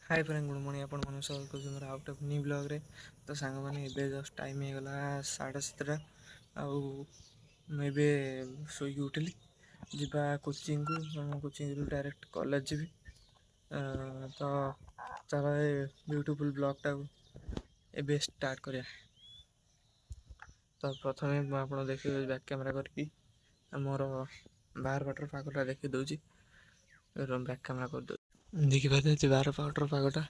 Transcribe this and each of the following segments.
Hi friend good morning आपण मन स्वागत कर more out of new blog रे। तो सांग मैंने एबे जस्ट टाइम हो गला 7:30 आउ मुझे शोक उठिली जीवा कोचिंग को कोचिंग डायरेक्ट कॉलेज जी तो चल ब्यूटीफुल ब्लॉग टाक एबे स्टार्ट करिया। तो प्रथम आप देखिए बैक कैमेरा करके मोर बाहर बाटर पागटा देखी दूसरी बैक कैमेरा कर दो देखिए बाहर बाटर पागटा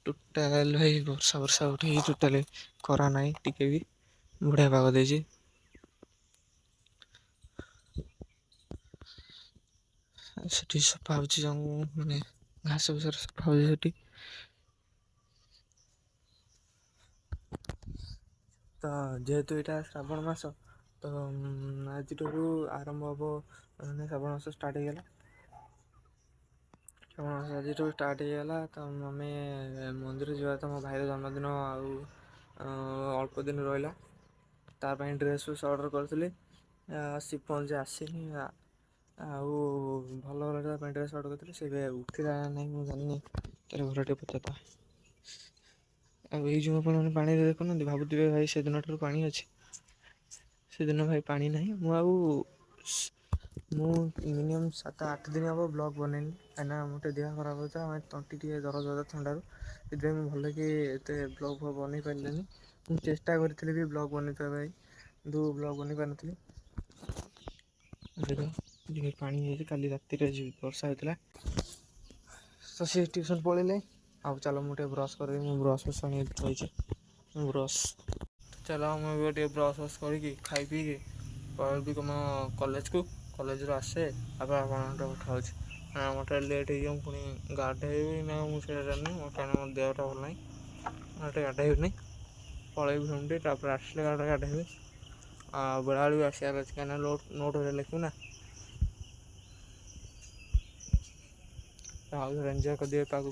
टोटाल भाई वर्षा वर्षा उठे टोटाल करा ना टिके भी बढ़िया पाग दे सफा हो मैंने घास भूसा सफा हो तो जेहेतु यहाँ श्रावण मास तो आज आरंभ हम मैंने श्रावण मास स्टार्ट हो गला श्रावण मास आज स्टार्ट हो गला। तो आम मंदिर जावा तो मो भाईर जन्मदिन अल्प दिन रहा तापाई ड्रेस फेस अर्डर करी सिपंज आसनी आउ भल भल ड्रेस अर्डर करी से उठला ना मुझे जानी तार घर टे पचार जो आप पानी देखुना भावुवे भाई से दिन ठार पा अच्छे से दिन भाई पा ना मिनिमम 7-8 दिन हम ब्लॉग बनैनी कहीं मोटे देह खराब होता है तंटी दरज होता थंडारू से भल कि ब्लॉग बन पारे मुझे चेष्टा करी भी ब्लॉग बन भाई दो ब्लॉग बन पारी देख पा काली राति वर्षा होता तो सी ट्यूशन पड़े आ चलो मुझे ब्रश कर ब्रश ब्रश रही ब्रश चलो मुझे ब्रश ब्रश कर खाई पी पलि तुम कॉलेज को कॉलेज रू आसे आप उठाऊँ मोटे लेट हो पुणी गाधे ना मुझे जानी कहीं मो देहटा भल ना गाधे पलैबी पुणी आसले गाधे बेला भी आसार अच्छे कहीं नोट लिखू ना आउ एंजॉय कर दिए पाग